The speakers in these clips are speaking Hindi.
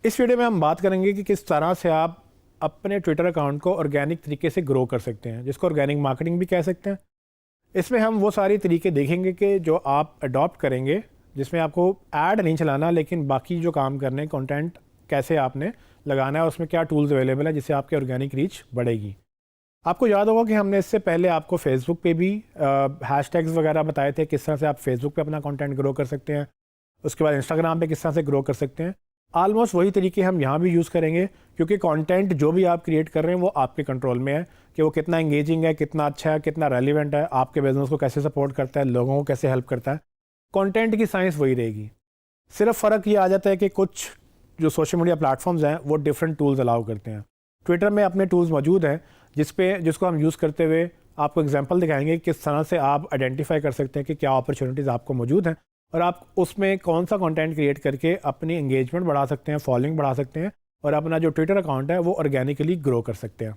इस वीडियो में हम बात करेंगे कि किस तरह से आप अपने ट्विटर अकाउंट को ऑर्गेनिक तरीके से ग्रो कर सकते हैं, जिसको ऑर्गेनिक मार्केटिंग भी कह सकते हैं। इसमें हम वो सारे तरीके देखेंगे कि जो आप अडॉप्ट करेंगे, जिसमें आपको ऐड नहीं चलाना, लेकिन बाकी जो काम करने हैं, कंटेंट कैसे आपने लगाना है, उसमें क्या टूल्स अवेलेबल है जिससे आपकी ऑर्गेनिक रीच बढ़ेगी। आपको याद होगा कि हमने इससे पहले आपको फेसबुक पे भी हैशटैग्स वगैरह बताए थे, किस तरह से आप फेसबुक पे अपना कंटेंट ग्रो कर सकते हैं। उसके बाद इंस्टाग्राम पे किस तरह से ग्रो कर सकते हैं। ऑलमोस्ट वही तरीके हम यहाँ भी यूज़ करेंगे, क्योंकि कंटेंट जो भी आप क्रिएट कर रहे हैं वो आपके कंट्रोल में है कि वो कितना एंगेजिंग है, कितना अच्छा है, कितना रेलिवेंट है, आपके बिजनेस को कैसे सपोर्ट करता है, लोगों को कैसे हेल्प करता है। कंटेंट की साइंस वही रहेगी। सिर्फ फ़र्क ये आ जाता है कि कुछ जो सोशल मीडिया प्लेटफॉर्म्स हैं वो डिफरेंट टूल्स अलाउ करते हैं। ट्विटर में अपने टूल्स मौजूद हैं जिसको हम यूज़ करते हुए आपको एग्जांपल दिखाएंगे किस तरह से आप आइडेंटिफाई कर सकते हैं कि क्या अपॉर्चुनिटीज़ आपको मौजूद हैं और आप उसमें कौन सा कंटेंट क्रिएट करके अपनी एंगेजमेंट बढ़ा सकते हैं, फॉलोइंग बढ़ा सकते हैं और अपना जो ट्विटर अकाउंट है वो ऑर्गेनिकली ग्रो कर सकते हैं।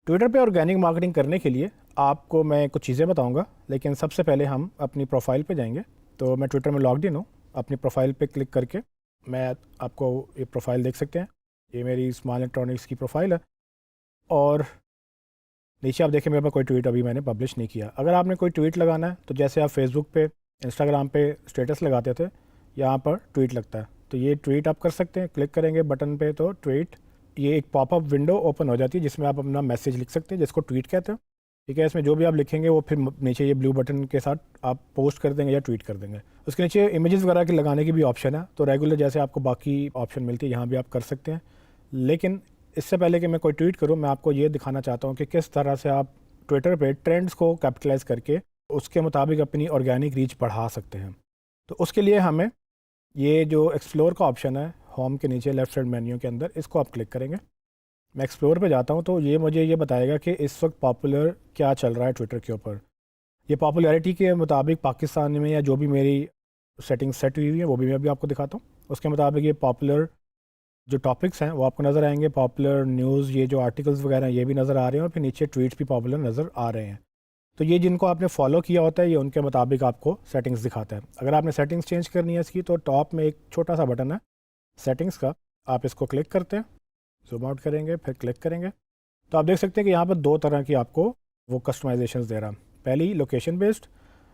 ट्विटर पे ऑर्गेनिक मार्केटिंग करने के लिए आपको मैं कुछ चीज़ें बताऊंगा, लेकिन सबसे पहले हम अपनी प्रोफाइल पे जाएंगे। तो मैं ट्विटर में लॉग्ड इन हूँ। अपनी प्रोफाइल पे क्लिक करके मैं आपको ये प्रोफाइल देख सकते हैं। ये मेरी स्मॉल इलेक्ट्रॉनिक्स की प्रोफाइल है और नीचे आप देखें मेरे पास कोई ट्वीट अभी मैंने पब्लिश नहीं किया। अगर आपने कोई ट्वीट लगाना है तो जैसे आप फेसबुक पे, इंस्टाग्राम पे स्टेटस लगाते थे, यहाँ पर ट्वीट लगता है, तो ये ट्वीट आप कर सकते हैं। क्लिक करेंगे बटन पे तो ट्वीट, ये एक पॉपअप विंडो ओपन हो जाती है जिसमें आप अपना मैसेज लिख सकते हैं, जिसको ट्वीट कहते हैं। ठीक है, इसमें जो भी आप लिखेंगे वो फिर नीचे ये ब्लू बटन के साथ आप पोस्ट कर देंगे या ट्वीट कर देंगे। उसके नीचे इमेजेस वगैरह की लगाने की भी ऑप्शन है, तो रेगुलर जैसे आपको बाकी ऑप्शन मिलती है यहाँ भी आप कर सकते हैं। लेकिन इससे पहले कि मैं कोई ट्वीट करूँ, मैं आपको ये दिखाना चाहता हूँ कि किस तरह से आप ट्विटर पे ट्रेंड्स को कैपिटलाइज करके उसके मुताबिक अपनी ऑर्गेनिक रीच बढ़ा सकते हैं। तो उसके लिए हमें ये जो एक्सप्लोर का ऑप्शन है होम के नीचे लेफ्ट साइड मेन्यू के अंदर, इसको आप क्लिक करेंगे। मैं एक्सप्लोर पे जाता हूँ तो ये मुझे ये बताएगा कि इस वक्त पॉपुलर क्या चल रहा है ट्विटर के ऊपर। ये पॉपुलैरिटी के मुताबिक पाकिस्तान में या जो भी मेरी सेटिंग सेट हुई है वो भी मैं अभी आपको दिखाता हूँ। उसके मुताबिक ये पॉपुलर जो टॉपिक्स हैं वो आपको नज़र आएंगे। पॉपुलर न्यूज़, ये जो आर्टिकल्स वगैरह हैं ये भी नज़र आ रहे हैं और फिर नीचे ट्वीट्स भी पॉपुलर नज़र आ रहे हैं। तो ये जिनको आपने फॉलो किया होता है ये उनके मुताबिक आपको सेटिंग्स दिखाता है। अगर आपने सेटिंग्स चेंज करनी है इसकी तो टॉप में एक छोटा सा बटन है सेटिंग्स का, आप इसको क्लिक करते हैं, जूम आउट करेंगे, फिर क्लिक करेंगे तो आप देख सकते हैं कि यहाँ पर दो तरह की आपको वो कस्टमाइजेशन दे रहा है। पहली लोकेशन बेस्ड,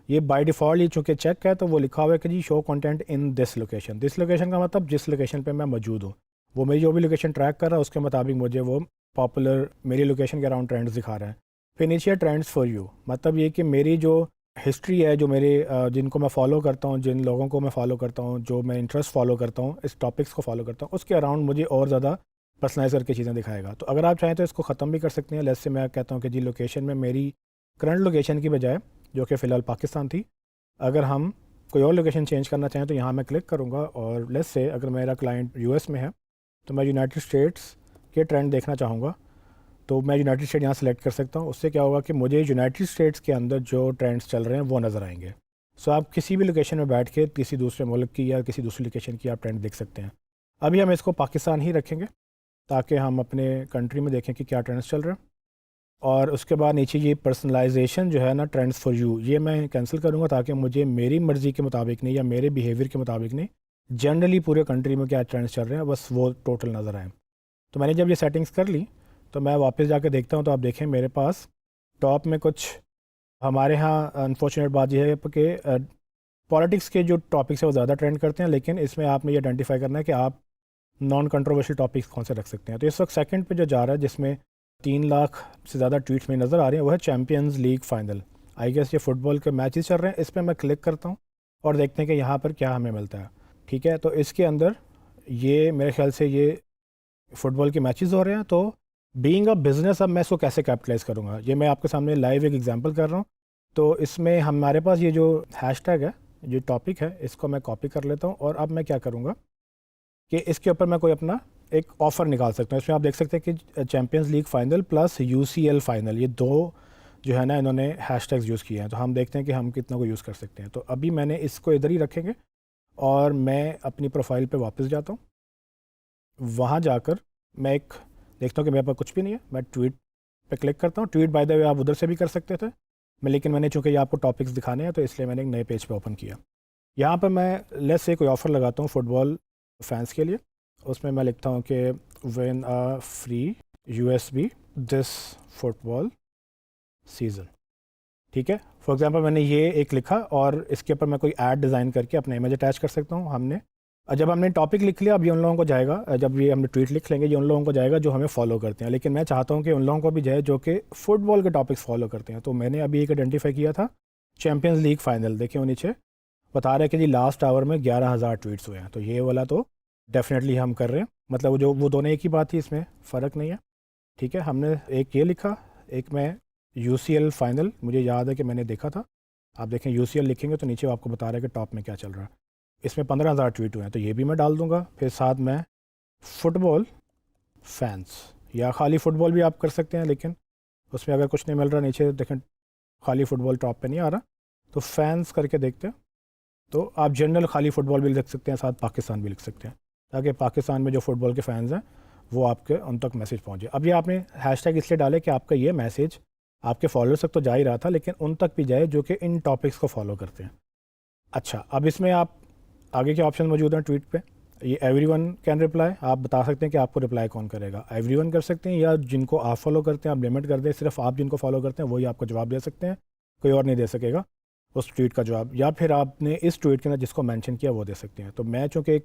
ये बाय डिफ़ॉल्ट ये चूँकि चेक है तो वो लिखा हुआ है कि जी show content in this location. This location का मतलब जिस लोकेशन पे मैं मौजूद हूँ, वो मेरी जो भी लोकेशन ट्रैक कर रहा है उसके मुताबिक मुझे वो पॉपुलर मेरी लोकेशन के अराउंड ट्रेंड्स दिखा रहा है। फिर नीचे ट्रेंड्स फॉर यू, मतलब ये कि मेरी जो हिस्ट्री है, जो मेरे जिनको मैं फॉलो करता हूँ, जिन लोगों को मैं फॉलो करता हूँ, जो मैं इंटरेस्ट फॉलो करता हूँ, इस टॉपिक्स को फॉलो करता हूँ, उसके अराउंड मुझे और ज़्यादा पर्सनलाइज करके चीज़ें दिखाएगा। तो अगर आप चाहें तो इसको ख़त्म भी कर सकते हैं। लेट्स से मैं कहता हूँ कि जी लोकेशन में मेरी करंट लोकेशन की बजाय, जो कि फ़िलहाल पाकिस्तान थी, अगर हम कोई और लोकेशन चेंज करना चाहें तो यहाँ मैं क्लिक करूँगा और लेट्स से अगर मेरा क्लाइंट यूएस में है तो मैं यूनाइटेड स्टेट्स के ट्रेंड देखना चाहूँगा तो मैं यूनाइटेड स्टेट यहाँ सेलेक्ट कर सकता हूँ। उससे क्या होगा कि मुझे यूनाइटेड स्टेट्स के अंदर जो ट्रेंड्स चल रहे हैं वो नज़र आएंगे। सो आप किसी भी लोकेशन में बैठ के किसी दूसरे मुल्क की या किसी दूसरी लोकेशन की आप ट्रेंड देख सकते हैं। अभी हम इसको पाकिस्तान ही रखेंगे ताकि हम अपने कंट्री में देखें कि क्या ट्रेंड्स चल रहे हैं। और उसके बाद नीचे ये पर्सनलाइजेशन जो है ना, ट्रेंड्स फॉर यू, ये मैं कैंसिल करूँगा ताकि मुझे मेरी मर्ज़ी के मुताबिक नहीं या मेरे बिहेवियर के मुताबिक नहीं, जनरली पूरे कंट्री में क्या ट्रेंड्स चल रहे हैं बस वो टोटल नज़र आए। तो मैंने जब ये सेटिंग्स कर ली तो मैं वापस जाके देखता हूँ तो आप देखें मेरे पास टॉप में कुछ, हमारे यहाँ अनफॉर्चुनेट बात यह है कि पॉलिटिक्स के जो टॉपिक्स हैं वो ज़्यादा ट्रेंड करते हैं, लेकिन इसमें आपने ये आइडेंटिफाई करना है कि आप नॉन कंट्रोवर्शियल टॉपिक्स कौन से रख सकते हैं। तो इस वक्त सेकंड पे जो जा रहा है जिसमें 3 लाख से ज़्यादा ट्वीट्स में नज़र आ रहे हैं वो है Champions League final. I guess ये फुटबॉल के मैचेस चल रहे हैं। इस पर मैं क्लिक करता हूँ और देखते हैं कि यहाँ पर क्या हमें मिलता है। ठीक है, तो इसके अंदर ये मेरे ख्याल से ये फुटबॉल के मैचेस हो रहे हैं। तो बीइंग अ बिज़नेस अब मैं इसको कैसे कैपिटलाइज़ करूँगा, ये मैं आपके सामने लाइव एक एग्जांपल कर रहा हूँ। तो इसमें हमारे पास ये जो हैशटैग है, जो टॉपिक है, इसको मैं कॉपी कर लेता हूँ और अब मैं क्या करूँगा कि इसके ऊपर मैं कोई अपना एक ऑफ़र निकाल सकता हूँ। इसमें आप देख सकते हैं कि champions League final plus UCL final, ये दो जो है ना इन्होंने हैशटैग्स यूज़ किए हैं। तो हम देखते हैं कि हम कितना को यूज़ कर सकते हैं। तो अभी मैंने इसको इधर ही रखेंगे और मैं अपनी प्रोफाइल पे वापस जाता हूँ। वहाँ जाकर मैं एक देखता हूँ कि मेरे पास कुछ भी नहीं है। मैं ट्वीट पे क्लिक करता हूँ। ट्वीट बाय द वे आप उधर से भी कर सकते थे, लेकिन मैंने चूँकि ये आपको टॉपिक्स दिखाने हैं तो इसलिए मैंने एक नए पेज पे ओपन किया। यहाँ पर मैं लेट्स से कोई ऑफ़र लगाता हूँ फुटबॉल फैंस के लिए उसमें मैं लिखता हूँ कि win a free USB this football season, ठीक है। फॉर एग्जांपल मैंने ये एक लिखा और इसके ऊपर मैं कोई ऐड डिज़ाइन करके अपना इमेज अटैच कर सकता हूँ। जब हमने टॉपिक लिख लिया, अब ये उन लोगों को जाएगा, जब ये हमने ट्वीट लिख लेंगे, ये उन लोगों को जाएगा जो हमें फॉलो करते हैं। लेकिन मैं चाहता हूँ कि उन लोगों को भी जाए जो कि फ़ुटबॉल के टॉपिक्स फॉलो करते हैं। तो मैंने अभी एक आइडेंटिफाई किया था, चैम्पियंस लीग फाइनल। देखिए वो नीचे बता रहे हैं कि जी लास्ट आवर में 11,000 ट्वीट्स हुए हैं। तो ये वाला तो डेफिनेटली हम कर रहे हैं, मतलब वो दोनों एक ही बात थी, इसमें फ़र्क नहीं है, ठीक है। हमने एक ये लिखा, एक मैं UCL फाइनल, मुझे याद है कि मैंने देखा था। आप देखें UCL लिखेंगे तो नीचे आपको बता रहा है कि टॉप में क्या चल रहा है। इसमें 15,000 ट्वीट हुए हैं, तो ये भी मैं डाल दूंगा। फिर साथ में फुटबॉल फैंस, या खाली फुटबॉल भी आप कर सकते हैं, लेकिन उसमें अगर कुछ नहीं मिल रहा, नीचे देखें खाली फुटबॉल टॉप पे नहीं आ रहा, तो फैंस करके देखते हैं। तो आप जनरल खाली फुटबॉल भी लिख सकते हैं, साथ पाकिस्तान भी लिख सकते हैं, ताकि पाकिस्तान में जो फुटबॉल के फ़ैन्स हैं वो आपके उन तक मैसेज पहुँचे। अब ये आपने हैशटैग इसलिए डाले कि आपका ये मैसेज आपके फॉलोअर्स तक तो जा ही रहा था, लेकिन उन तक भी जाए जो कि इन टॉपिक्स को फॉलो करते हैं। अच्छा, अब इसमें आप आगे के ऑप्शन मौजूद हैं ट्वीट पे। ये एवरीवन कैन रिप्लाई, आप बता सकते हैं कि आपको रिप्लाई कौन करेगा। एवरीवन कर सकते हैं, या जिनको आप फॉलो करते हैं आप लिमिट कर दें, सिर्फ आप जिनको फॉलो करते हैं वही आपको जवाब दे सकते हैं, कोई और नहीं दे सकेगा उस ट्वीट का जवाब। या फिर आपने इस ट्वीट के अंदर जिसको मेंशन किया वो दे सकते हैं। तो मैं चूँकि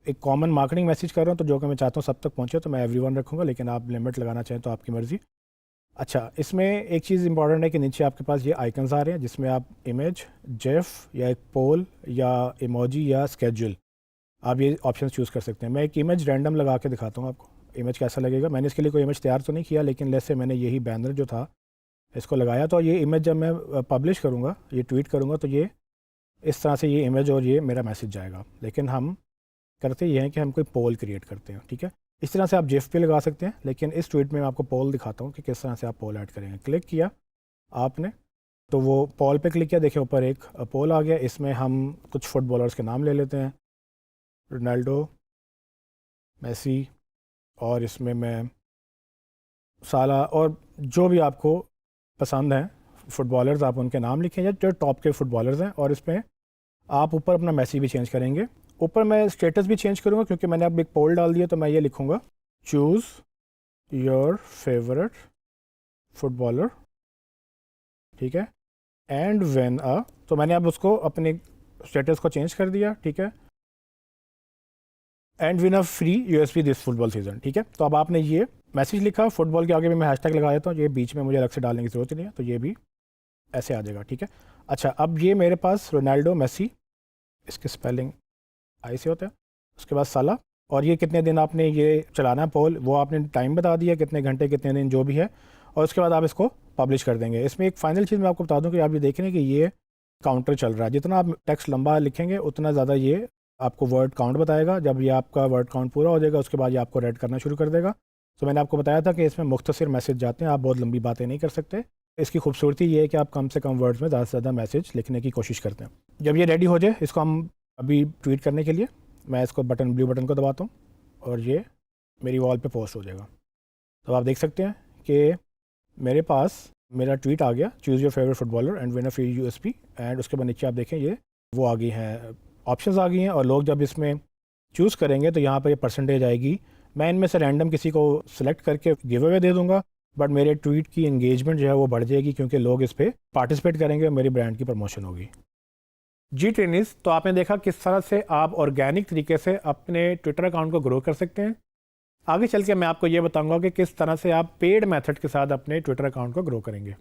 एक कॉमन मार्केटिंग मैसेज कर रहा हूँ, तो जो कि मैं चाहता हूँ सब तक पहुँचे, तो मैं एवरीवन रखूँगा, लेकिन आप लिमिट लगाना चाहें तो आपकी मर्ज़ी। अच्छा, इसमें एक चीज़ इंपॉर्टेंट है कि नीचे आपके पास ये आइकन्स आ रहे हैं, जिसमें आप इमेज, जेफ या एक पोल या इमोजी या स्केड्यूल, आप ये ऑप्शन चूज़ कर सकते हैं। मैं एक इमेज रैंडम लगा के दिखाता हूँ आपको, इमेज कैसा लगेगा। मैंने इसके लिए कोई इमेज तैयार तो नहीं किया, लेकिन जैसे मैंने यही बैनर जो था इसको लगाया, तो ये इमेज जब मैं पब्लिश करूँगा, ये ट्वीट करूँगा, तो ये इस तरह से ये इमेज और ये मेरा मैसेज जाएगा। लेकिन हम करते ये हैं कि हम कोई पोल क्रिएट करते हैं, ठीक है। इस तरह से आप जेफ पे लगा सकते हैं, लेकिन इस ट्वीट में मैं आपको पोल दिखाता हूँ कि किस तरह से आप पोल ऐड करेंगे। क्लिक किया आपने, तो वो पोल पे क्लिक किया, देखिए ऊपर एक पोल आ गया। इसमें हम कुछ फुटबॉलर्स के नाम ले लेते हैं, रोनाल्डो, मेसी, और इसमें मैं साला, और जो भी आपको पसंद हैं फुटबॉलर्स, आप उनके नाम लिखें या जो टॉप के फुटबॉलर्स हैं। और इसमें आप ऊपर अपना मैसेज भी चेंज करेंगे। ऊपर मैं स्टेटस भी चेंज करूँगा, क्योंकि मैंने अब एक पोल डाल दिया, तो मैं ये लिखूँगा, चूज़ योर फेवरेट फुटबॉलर, ठीक है, एंड व्हेन अ, तो मैंने अब उसको अपने स्टेटस को चेंज कर दिया, ठीक है, and win a free USB this football season, ठीक है। तो अब आपने ये मैसेज लिखा, फुटबॉल के आगे भी मैं हैशटैग लगा देता हूँ, ये बीच में मुझे अलग से डालने की ज़रूरत नहीं है, तो ये भी ऐसे आ जाएगा, ठीक है। अच्छा, अब ये मेरे पास रोनाल्डो, मेसी, इसके स्पेलिंग आई से होता है, उसके बाद साला, और ये कितने दिन आपने ये चलाना है पोल, वो आपने टाइम बता दिया, कितने घंटे कितने दिन जो भी है, और उसके बाद आप इसको पब्लिश कर देंगे। इसमें एक फाइनल चीज़ मैं आपको बता दूं कि आप ये देख रहे हैं कि ये काउंटर चल रहा है। जितना आप टेक्स्ट लंबा लिखेंगे उतना ज़्यादा ये आपको वर्ड काउंट बताएगा। जब ये आपका वर्ड काउंट पूरा हो जाएगा, उसके बाद ये आपको रेड करना शुरू कर देगा। तो मैंने आपको बताया था कि इसमें मुख्तसर मैसेज जाते हैं, आप बहुत लंबी बातें नहीं कर सकते। इसकी खूबसूरती ये है कि आप कम से कम वर्ड्स में ज़्यादा से ज़्यादा मैसेज लिखने की कोशिश करते हैं। जब ये रेडी हो जाए, इसको हम अभी ट्वीट करने के लिए मैं इसको ब्लू बटन को दबाता हूँ, और ये मेरी वॉल पे पोस्ट हो जाएगा। तो आप देख सकते हैं कि मेरे पास मेरा ट्वीट आ गया, choose your favourite footballer and win a free USB, and उसके बाद नीचे आप देखें ये वो आ गई हैं, ऑप्शंस आ गई हैं। और लोग जब इसमें चूज़ करेंगे तो यहाँ पर ये परसेंटेज आएगी। मैं इनमें से रैंडम किसी को सिलेक्ट करके गिव अवे दे दूँगा, बट मेरे ट्वीट की एंगेजमेंट जो है वो बढ़ जाएगी, क्योंकि लोग इस पर पार्टिसिपेट करेंगे और मेरी ब्रांड की प्रमोशन होगी। जी ट्रेनिस, तो आपने देखा किस तरह से आप ऑर्गेनिक तरीके से अपने ट्विटर अकाउंट को ग्रो कर सकते हैं। आगे चल के मैं आपको ये बताऊंगा कि किस तरह से आप पेड मेथड के साथ अपने ट्विटर अकाउंट को ग्रो करेंगे।